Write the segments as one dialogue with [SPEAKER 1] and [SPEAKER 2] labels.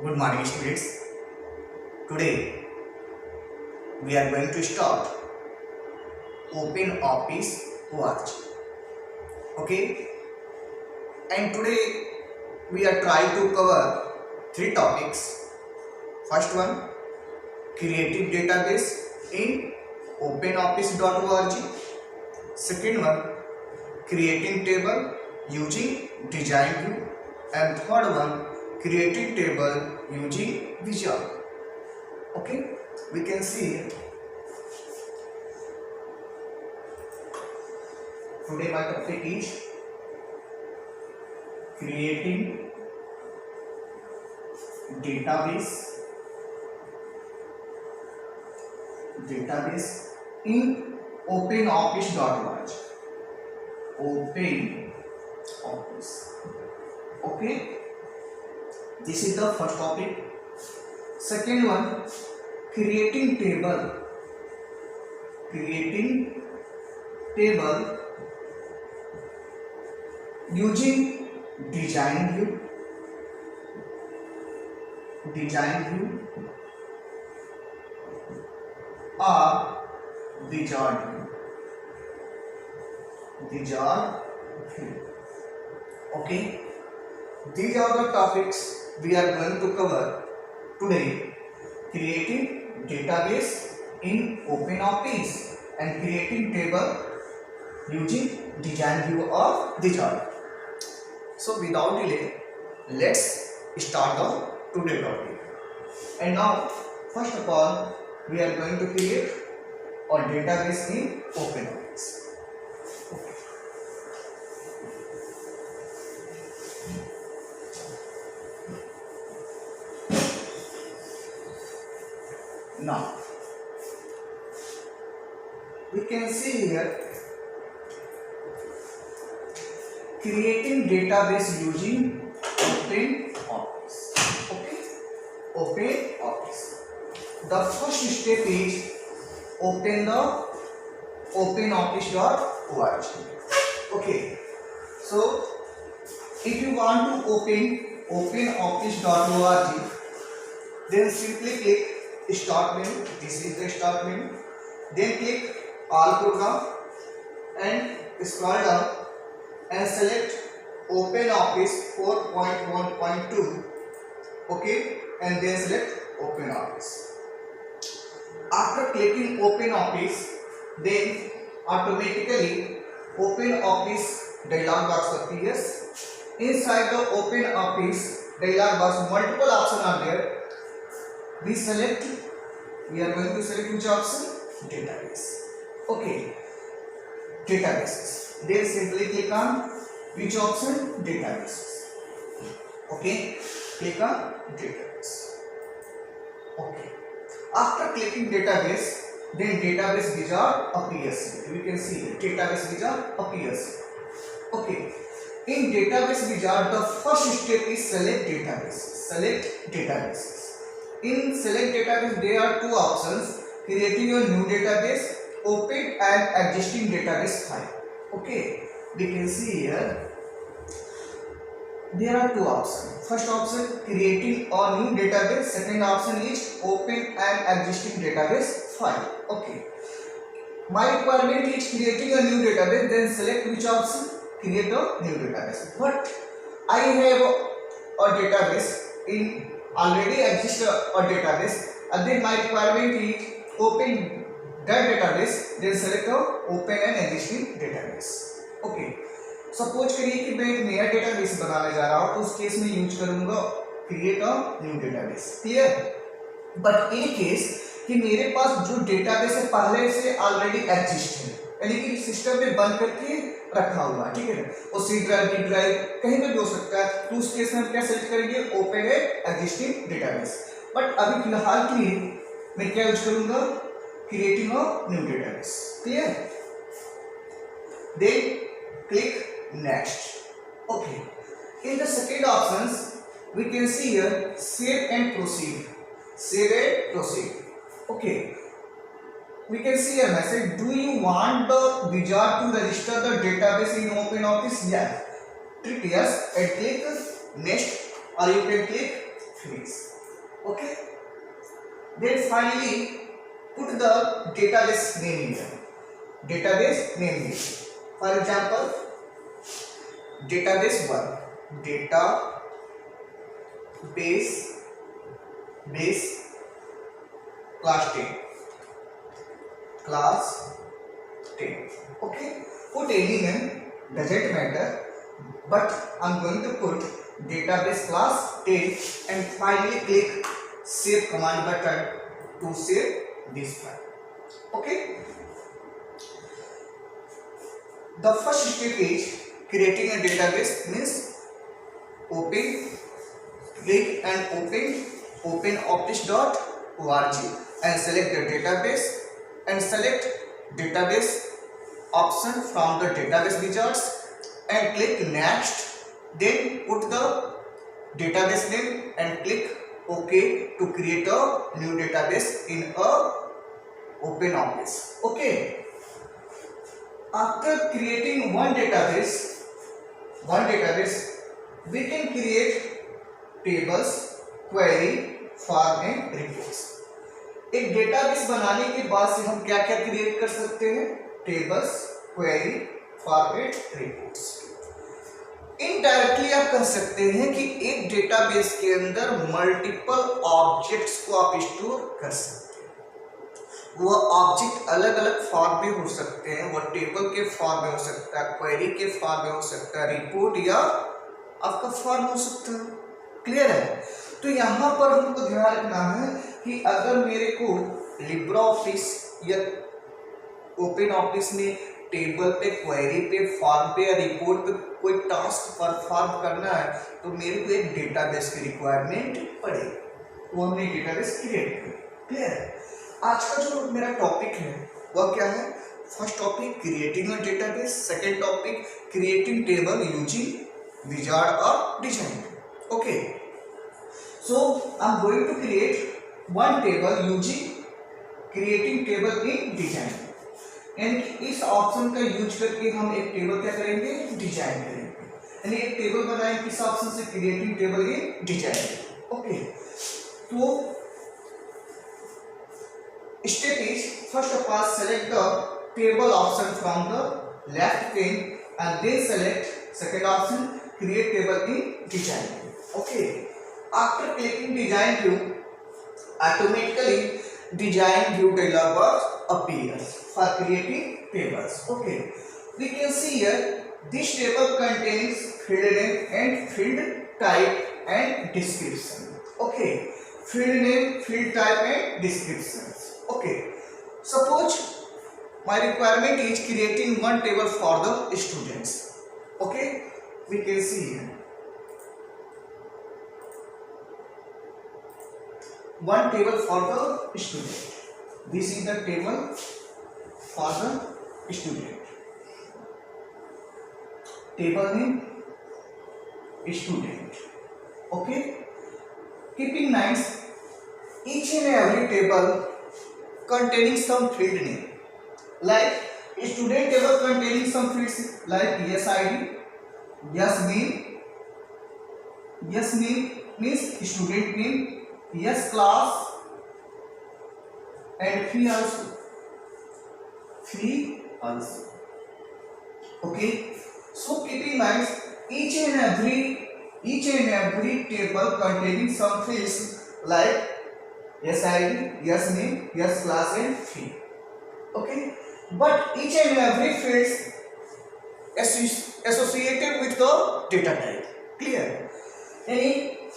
[SPEAKER 1] Good morning, students. Today we are going to start OpenOffice.org. Okay, and today we are trying to cover three topics. First one, creating database in OpenOffice.org. Second one, creating table using design view, and third one, creating table using Visual. Okay, we can see here. Today my topic is creating database in OpenOffice.org. OpenOffice. Okay, this is the first topic. Second one, creating table using design view or wizard view. Okay, these are the topics we are going to cover today: creating database in OpenOffice and creating table using design view or wizard. So without delay, let's start the today topic. And now, first of all, we are going to create a database in OpenOffice. Now, we can see here creating database using OpenOffice. Okay, OpenOffice. The first step is open the OpenOffice.org. Okay, so if you want to open OpenOffice.org, then simply click Start menu. This is the Start menu. Then click All Program and scroll down and select OpenOffice 4.1.2. Okay, and then select OpenOffice. After clicking OpenOffice, then automatically OpenOffice dialog box appears. Inside the OpenOffice dialog box, multiple options are there. We are going to select which option? Database. Okay, databases. Then simply click on which option? Databases. Okay, click on database. Okay, after clicking database, then database wizard appears. We can see database wizard appears. Okay, in database wizard, the first step is select databases. In select database, there are two options: creating a new database, open an existing database file. Okay, we can see here there are two options. First option, creating a new database. Second option is open an existing database file. Okay, my requirement is creating a new database. Then select which option? Create a new database. But I have a database in already exists a database, and then my requirement is open that database. Then select open an existing database. Okay, suppose करिए कि मैं एक नया database बनाने जा रहा हूँ, तो उस केस में यूज करूंगा create a new database. Clear? But in case कि मेरे पास जो डेटाबेस है पहले से ऑलरेडी एग्जिस्ट है, यानी कि सिस्टम में बंद करके रखा हुआ है, ठीक है ना, वो सी ड्राइव, डी ड्राइव कहीं पे भी हो सकता है. तो उस केस में हम क्या सेलेक्ट करेंगे? Open a existing database. But अभी फिलहाल के लिए मैं क्या यूज करूंगा? Creating a new database. Clear? Then click next. Okay, in the second options we can see here save and proceed. Okay, we can see a message: do you want the wizard to register the database in OpenOffice? Yes, click yes and click next, or you can click finish. Okay. Then finally put the database name here. Database name here. For example, database 1, base class 10, class 10. Okay, put any name, doesn't matter, but I'm going to put database class 10 and finally click save command button to save this file. Okay, the first step is creating a database, means click and open optis.org and select the database and select database option from the database wizards and click next. Then put the database name and click OK to create a new database in a OpenOffice. Okay. After creating one database, we can create tables, query, form and reports. एक database बनाने के बाद से हम क्या क्या create कर सकते हैं? Tables, query, form and reports. Indirectly आप कह सकते हैं कि एक डेटाबेस के अंदर मल्टीपल ऑब्जेक्ट्स को आप स्टोर कर सकते हैं. वह ऑब्जेक्ट अलग अलग फॉर्म में हो सकते हैं, वह टेबल के फॉर्म में हो सकता है, क्वेरी के फॉर्म में हो सकता है, रिपोर्ट या आपका फॉर्म हो सकता है. क्लियर है? तो यहाँ पर हमको ध्यान रखना है कि अगर मेरे को लिब्रा ऑफिस या ओपन ऑफिस में टेबल पे, क्वेरी पे, फॉर्म पे या रिपोर्ट पे कोई टास्क परफॉर्म करना है तो मेरे को एक डेटाबेस की रिक्वायरमेंट पड़ेगी. वो हमने डेटाबेस क्रिएट करें. क्लियर है? आज का जो मेरा टॉपिक है वह क्या है? First topic creating a database, second topic creating table using wizard और design. Okay, so I'm going to create one table using creating table in design. यानी कि इस ऑप्शन का यूज करके हम एक टेबल क्या करेंगे? डिजाइन करेंगे. यानी एक टेबल बनाएंगे किस ऑप्शन से? क्रिएटिंग टेबल इन डिजाइन. ओके, तो step is first of all select the table option from the left pane and then select second option create table in design. Okay, after clicking design view, automatically design view dialog box appears for creating tables. Okay, we can see here this table contains field name and field type and description. Okay, field name, field type and descriptions. Okay, suppose my requirement is creating one table for the students. Okay, we can see here one table for the student. This is the table for the student. Table name student. Okay, keeping in mind each and every table containing some field name, like student table containing some fields like yes ID, yes name means student name, yes class and fee also. Okay, so keep in mind each and every table containing some fields like yes ID, yes name, yes class and fee. Okay, but each and every fields associated with the data type. Clear? यानी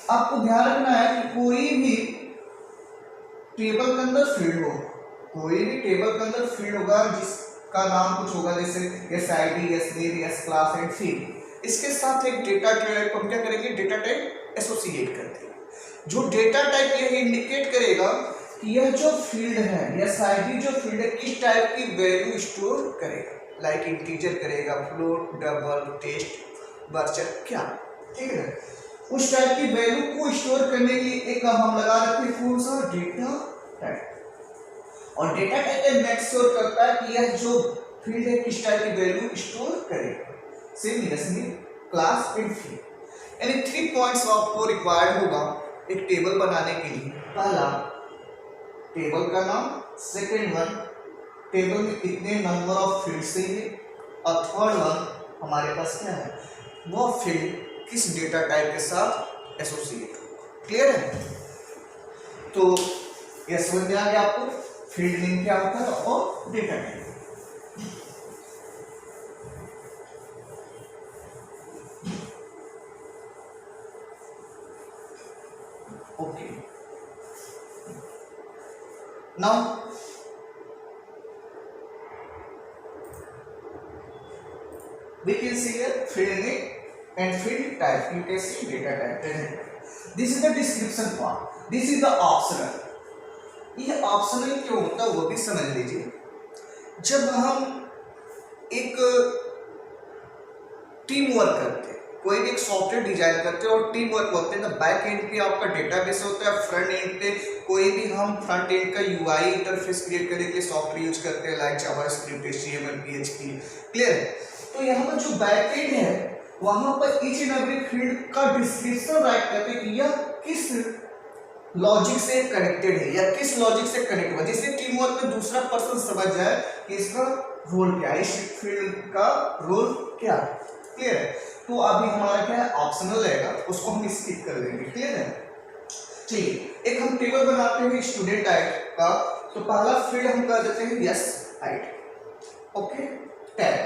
[SPEAKER 1] आपको ध्यान रखना है कि कोई भी table के अंदर फील्ड हो, कोई भी टेबल के अंदर फील्ड होगा जिसका नाम कुछ होगा, जैसे S I D, S name, S class and field. इसके साथ एक डेटा टाइप हम क्या करेंगे? डेटा टाइप एसोसिएट करते हैं. जो डेटा टाइप यह इंडिकेट करेगा कि यह जो फील्ड है, एस आई डी जो फील्ड है, किस टाइप की वैल्यू स्टोर करेगा. लाइक इंटीजर करेगा, फ्लोट, डबल, टेस्ट, वर्चर, क्या. ठीक है, उस टाइप की वैल्यू को स्टोर करने के लिए एक हम लगा रखते हैं कौन सा? Data type. और डेटा टाइप मेक श्योर करता है कि यह जो फील्ड है किस टाइप की वैल्यू स्टोर करेगा. Same yes name, class and field. यानी 3 पॉइंट्स आपको रिक्वायर्ड होगा एक टेबल बनाने के लिए पहला टेबल का नाम, सेकेंड वन टेबल में कितने नंबर ऑफ फील्ड चाहिए, और थर्ड वन हमारे पास क्या है, वो फील्ड किस डेटा टाइप के साथ एसोसिएट हो। क्लियर है? तो यह समझ में आ गया आपको फील्ड नेम क्या होता है और data type. Okay, now we can see here field name and field type. You can see data type. This is the description part. This is the optional. ये ऑप्शनल क्यों होता है वो भी समझ लीजिए। जब हम एक टीम वर्क करते हैं, कोई भी एक सॉफ्टवेयर डिजाइन करते हैं और टीम वर्क होते हैं, तो बैक एंड पे आपका डेटाबेस होता है, फ्रंट एंड पे कोई भी हम फ्रंट एंड का यूआई इंटरफेस क्रिएट करने के लिए सॉफ्टवेयर यूज करते हैं, like JavaScript, HTML, PHP. Clear है? तो यहाँ पर जो बैक एंड है वहां पर ईच एंड एवरी फील्ड का डिस्क्रिप्शन राइट करते हैं कि यह किस लॉजिक से कनेक्टेड है या किस लॉजिक से कनेक्ट हुआ, जिससे टीम वर्क में दूसरा पर्सन समझ जाए कि इसका रोल क्या है, इस फील्ड का रोल क्या है। क्लियर है? तो अभी हमारा क्या है, ऑप्शनल रहेगा, उसको हम स्किप कर देंगे। क्लियर है? चलिए, एक हम टेबल बनाते हैं स्टूडेंट आईडी का। तो पहला फील्ड हम कर देते हैं यस आईडी। Okay, tag.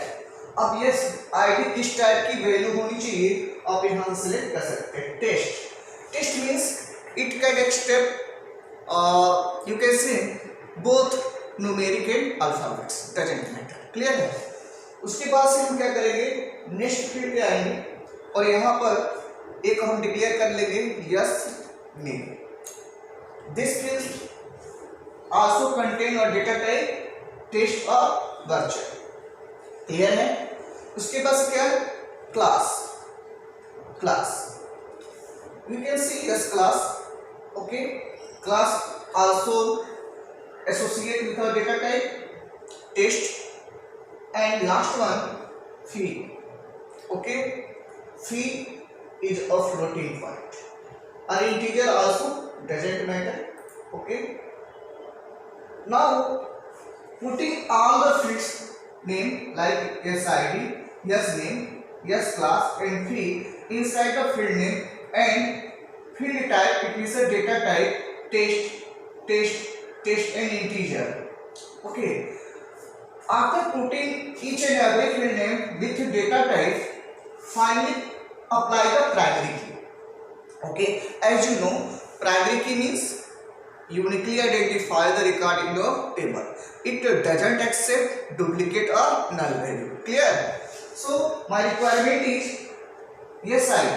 [SPEAKER 1] अब यस आईडी किस टाइप की वैल्यू होनी चाहिए आप यहां सेलेक्ट कर सकते हैं। Test. Test means it can accept you can say both numeric and alphabets, doesn't matter। Clear है? उसके बाद से हम क्या करेंगे, नेक्स्ट फील्ड पे आएंगे और यहाँ पर एक हम डिक्लेयर कर लेंगे yes name. This field also contain और डेटा टाइप टेस्ट और वर्चुअल। क्लियर है? उसके बाद क्या है, class. Class you can see yes class। okay, class also associate with our data type test, and last one fee। okay, fee is a floating point or integer also doesn't matter। okay, now putting all the fields name like yes id, yes name, yes class and fee inside the field name and field type, it is a data type test and integer। okay, after putting each and every field name with data type, finally apply the primary key। okay, as you know primary key means uniquely identify the record in the table, it doesn't accept duplicate or null value। clear? So my requirement is yes id,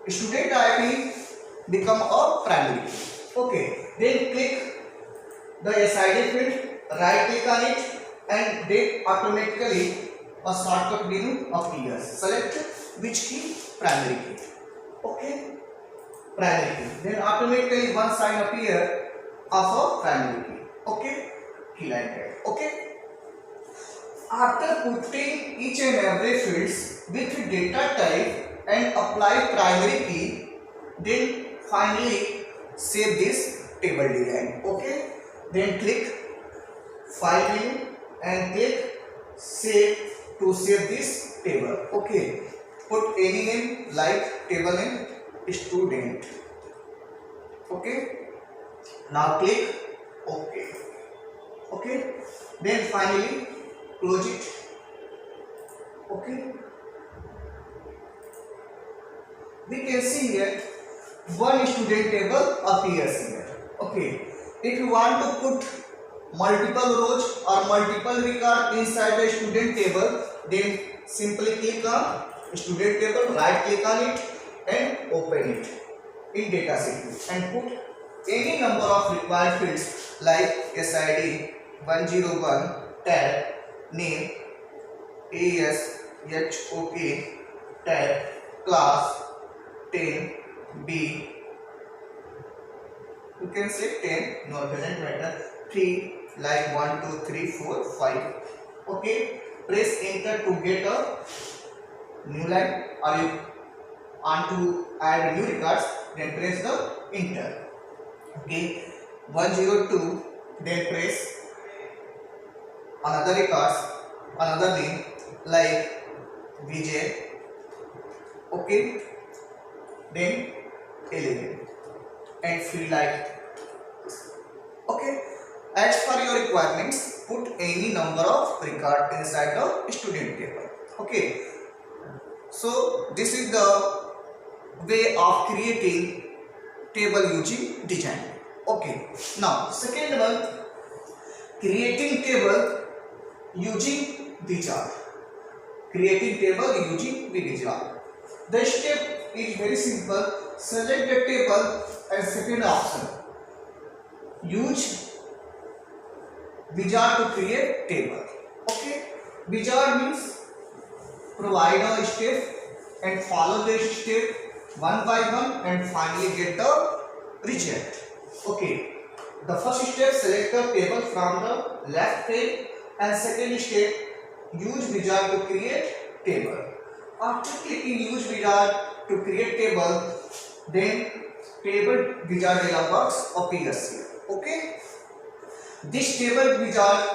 [SPEAKER 1] student id become a primary key। okay, then click the SID field, right click on it and then automatically a shortcut menu appears। select which key, primary key। okay, primary key, then automatically one sign appear of a primary key। okay, key like that। okay, after putting each and every fields with data type and apply primary key, then finally save this table design। okay, then click file menu and click save to save this table। okay, put any name like table name student। okay, now click ok। okay, then finally close it। okay, we can see here one student table appears here। okay, if you want to put multiple rows or multiple record inside the student table, then simply click on student table, right click on it and open it in data sheet and put any number of required fields like SID 101, tab, name, ASHOK, tab, class 10, B, you can say 10, no doesn't matter, 3 like 1 2 3 4 5। okay, press enter to get a new line, or you want to add new records, then press the enter. Okay, 102, then press another records, another name like Vijay. Okay, then 11 and fill like. Okay, as per your requirements, put any number of record inside the student table. Okay, so this is the way of creating table using design. Okay, now second one, creating table using wizard. Creating table using wizard. The step is very simple. Select the table as second option. Use wizard to create table. Okay, wizard means provide a step and follow the step one by one and finally get the result. Okay, the first step, select the table from the left pane, and second step, use wizard to create table. After clicking use wizard to create table, then table wizard dialog box appears here. Okay, this table wizard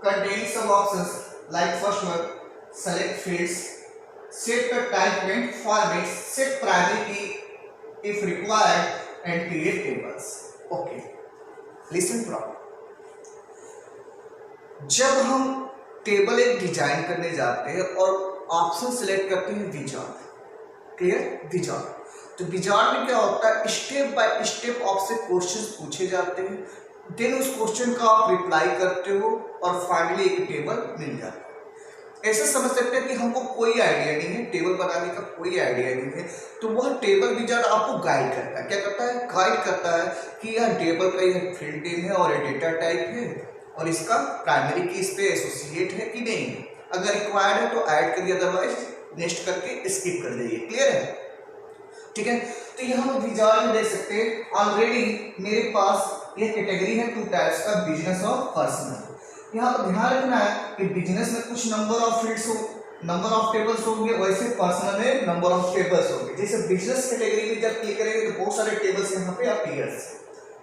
[SPEAKER 1] contains some options like first one, select fields, set the type and format, set primary key if required, and create tables. Okay, listen properly. जब हम table एक design करने जाते हैं और option select करते हैं wizard, clear, wizard, तो विजार्ड में क्या होता है, स्टेप बाय स्टेप आपसे क्वेश्चंस पूछे जाते हैं, देन उस क्वेश्चन का आप रिप्लाई करते हो और फाइनली एक टेबल मिल जाता है। ऐसे समझ सकते हैं कि हमको कोई आइडिया नहीं है, टेबल बनाने का कोई आइडिया नहीं है, तो वह टेबल विजार्ड आपको गाइड करता है। क्या करता है, गाइड करता है कि यह टेबल का यह फील्ड नेम है और डेटा टाइप है और इसका प्राइमरी की इस पे एसोसिएट है कि नहीं है, अगर रिक्वायर्ड है तो ऐड करिए, अदरवाइज नेक्स्ट करके स्किप कर दीजिए। क्लियर है, ठीक है। तो यहाँ हम विजार्ड में देख सकते हैं, ऑलरेडी मेरे पास यह कैटेगरी है 2 टाइप्स का, बिजनेस और पर्सनल। यहाँ पर ध्यान रखना है कि बिजनेस में कुछ नंबर ऑफ फील्ड्स हो, नंबर ऑफ टेबल्स होंगे, वैसे पर्सनल में नंबर ऑफ टेबल्स होंगे। जैसे बिजनेस कैटेगरी में जब क्लिक करेंगे तो बहुत सारे टेबल्स यहाँ पे अपीयर्स।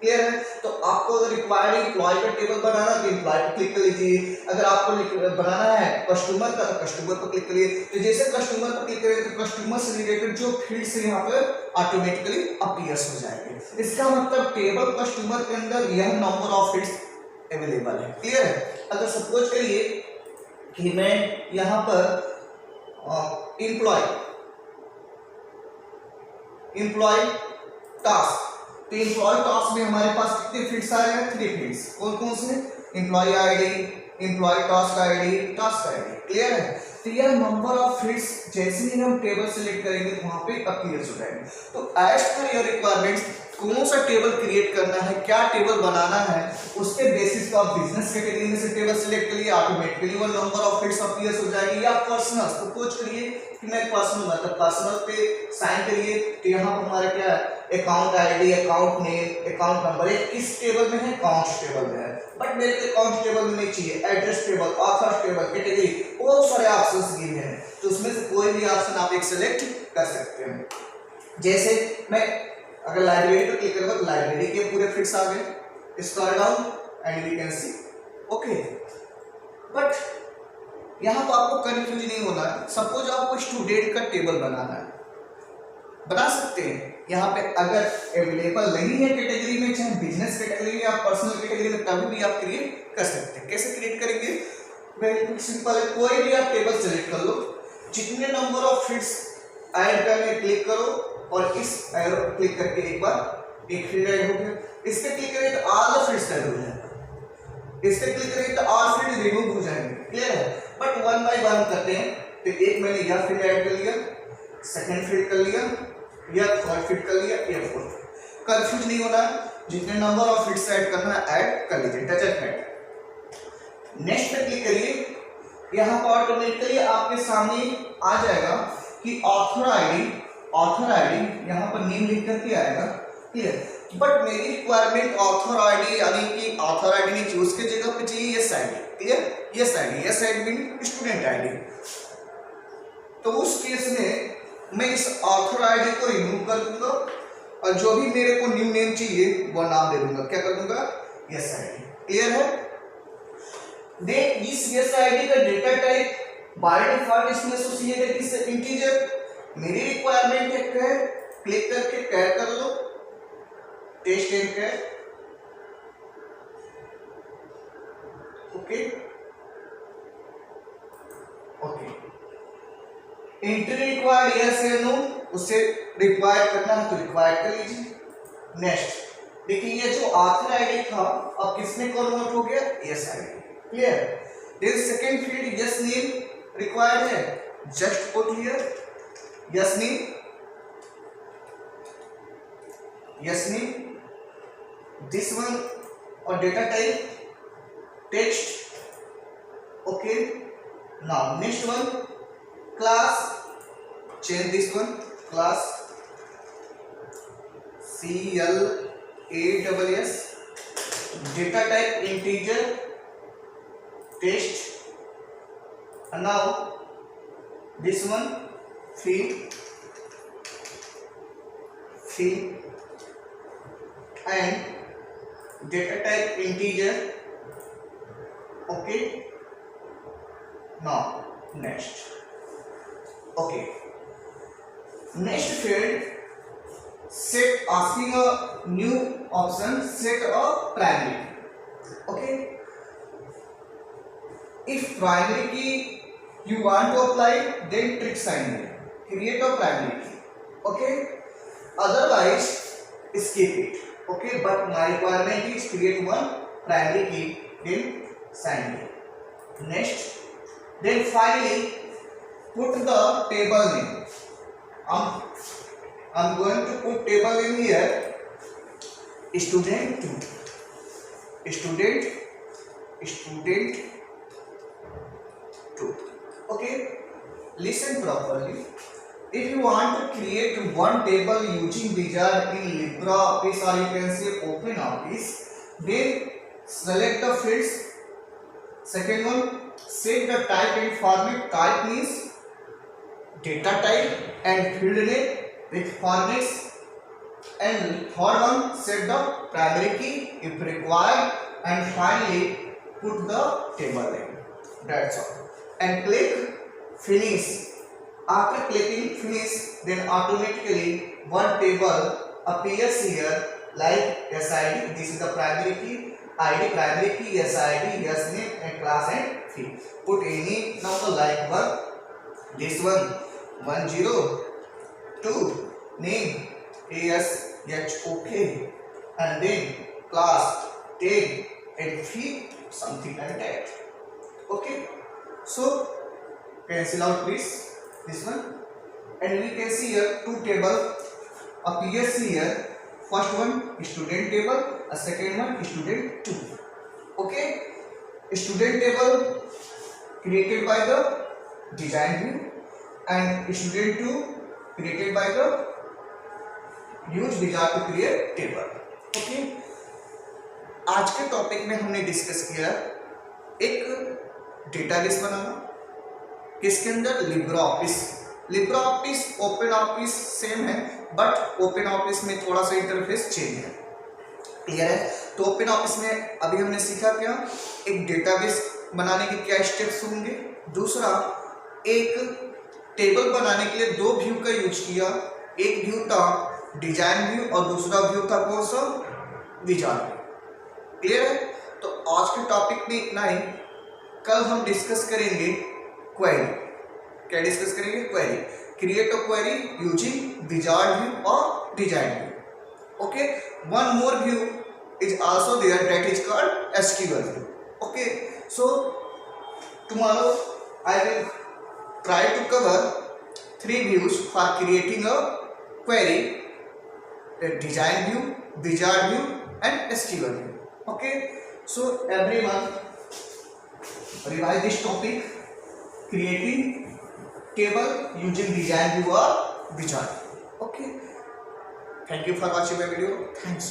[SPEAKER 1] क्लियर है, तो आपको अगर रिक्वायर्ड एम्प्लॉय का टेबल बनाना है तो एम्प्लॉय पर क्लिक कर लीजिए, अगर आपको बनाना है कस्टमर का तो कस्टमर पर क्लिक करिए। तो जैसे कस्टमर पर क्लिक करेंगे तो कस्टमर से रिलेटेड जो फील्ड्स यहाँ पर ऑटोमेटिकली अपीयर्स हो जाएंगे। इसका मतलब टेबल कस्टमर के अंदर यह नंबर ऑफ फील्ड्स अवेलेबल है। क्लियर है, अगर सपोज करिए कि मैं यहाँ पर एम्प्लॉय टास्क, तो एम्प्लॉय टास्क में हमारे पास कितने फील्ड्स आ रहे हैं, 3 फील्ड्स। कौन कौन से, employ ID, employ task ID, task ID. Clear है, तो यह नंबर ऑफ फील्ड्स जैसे ही हम टेबल सेलेक्ट करेंगे तो वहां पे अपीयर्स हो जाएंगे। तो एज पर योर रिक्वायरमेंट्स कौन सा टेबल क्रिएट करना है, क्या टेबल बनाना है, उसके बेसिस पर आप बिजनेस कैटेगरी में से टेबल सेलेक्ट करिए, ऑटोमेटिकली वो नंबर ऑफ फील्ड्स अपीयर्स हो जाएगी। या पर्सनल, सपोज करिए कि मैं पर्सनल, मतलब पर्सनल पे साइन करिए, तो यहाँ पर हमारा क्या है, account ID, account name, account number, किस टेबल में है, अकाउंट्स टेबल में है, बट मेरे को अकाउंट्स टेबल में नहीं चाहिए, address table, authors table, category, बहुत सारे ऑप्शंस दिए हैं, तो उसमें से कोई भी ऑप्शन आप एक सेलेक्ट कर सकते हैं। जैसे मैं अगर लाइब्रेरी पर क्लिक करूंगा तो लाइब्रेरी के पूरे फील्ड्स आ गए, scroll down and we can see. Okay, but यहाँ पर आपको कंफ्यूज नहीं होना है। सपोज आपको स्टूडेंट का टेबल बनाना है, बना सकते हैं। यहाँ पे अगर अवेलेबल नहीं है कैटेगरी में, चाहे बिजनेस कैटेगरी में या पर्सनल कैटेगरी में, तभी भी आप क्रिएट कर सकते हैं। कैसे क्रिएट करेंगे, वेरी सिंपल है, कोई भी आप टेबल सेलेक्ट कर लो, जितने नंबर ऑफ फील्ड्स ऐड करने क्लिक करो और इस एरो क्लिक करके एक बार एक फील्ड ऐड हो गया, इस पे क्लिक करें तो ऑल द फील्ड्स ऐड हो जाएगा, इस पे क्लिक करें तो ऑल फील्ड रिमूव हो जाएंगे। क्लियर है, बट वन बाय वन करते हैं। तो एक मैंने यह फील्ड ऐड कर लिया, सेकंड फील्ड कर लिया, या थर्ड फील्ड कर लिया, या फोर्थ। कंफ्यूज नहीं होना, जितने नंबर ऑफ फील्ड्स ऐड करना है ऐड कर लीजिए, टच एड। नेक्स्ट पे क्लिक करिए, यहाँ पर ऑटोमेटिकली आपके सामने आ जाएगा कि ऑथर आईडी यहाँ पर नेम लिख करके आएगा। क्लियर, बट मेरी रिक्वायरमेंट ऑथर आईडी यानी कि ऑथर आईडी नहीं चाहिए, उसके जगह पे चाहिए yes ID. Clear, yes ID mean student ID. तो उस केस में मैं इस ऑथर आईडी को रिमूव कर दूंगा और जो भी मेरे को न्यू नेम चाहिए वो नाम दे दूंगा, क्या कर दूंगा, यस आईडी। क्लियर है? देन इस यस आईडी का डेटा टाइप बाय डिफॉल्ट इसमें एसोसिएटेड है किससे, इंटीजर। मेरी रिक्वायरमेंट है क्लिक करके कैर कर लो, टेस्ट एंड कैर, okay okay. Entry required yes या नो, उसे रिक्वायर करना है तो रिक्वायर कर लीजिए। नेक्स्ट देखिए ये जो आखिरी आईडी था अब किसमें कन्वर्ट हो गया, yes ID. Clear? Then second field yes name required है, just put here yes name, yes name this one, और data type text, okay. Now next one class, change this one, class CLASS, data type integer, text, and now this one field and data type integer, okay. Now next, okay, next field set, asking a new option, set a primary, okay. If primary key you want to apply, then trick sign है, create a primary key, okay. Otherwise skip it, okay, but my requirement is create one primary key, then sign it. Next, then finally put the table name. I'm going to put table name here, student 2, student 2, okay. Listen properly. If you want to create one table using wizard in LibreOffice or you can say OpenOffice, then select the fields. Second one, set the type and format. Type means data type and field name with formats, and third one, set the primary key if required, and finally put the table name. That's all, and click finish. After clicking finish, then automatically one table appears here like SID. This is the primary key, ID, primary key, SID, yes name, and class and field. Put any number like one, this one 102, name ASHOK, and then class tag and field, something like that, okay. So cancel out please this one, and we can see here two table appears here. First one student table, a second one student 2, okay. Student table created by the design view, and student 2 created by the use wizard to create table, okay. आज के topic में हमने discuss किया एक database बनाना, किसके अंदर, Libre office open office same है, but open office में थोड़ा सा इंटरफेस चेंज है। क्लियर है? तो ओपन ऑफिस में अभी हमने सीखा क्या, एक डेटाबेस बनाने के क्या स्टेप्स होंगे, दूसरा एक टेबल बनाने के लिए दो व्यू का यूज किया, एक व्यू था डिजाइन व्यू और दूसरा व्यू था कौन सा, विजार्ड व्यू। क्लियर है? तो आज के टॉपिक में इतना ही। कल हम डिस्कस करेंगे क्वेरी। क्या डिस्कस करेंगे? Query. Create a query using wizard view और design view, okay. One more view is also there, that is called SQL view, okay. So tomorrow I will try to cover 3 views for creating a query: a design view, wizard view and SQL view, okay. So everyone revise this topic, creating table using design view or wizard, okay. Thank you for watching my video. Thanks.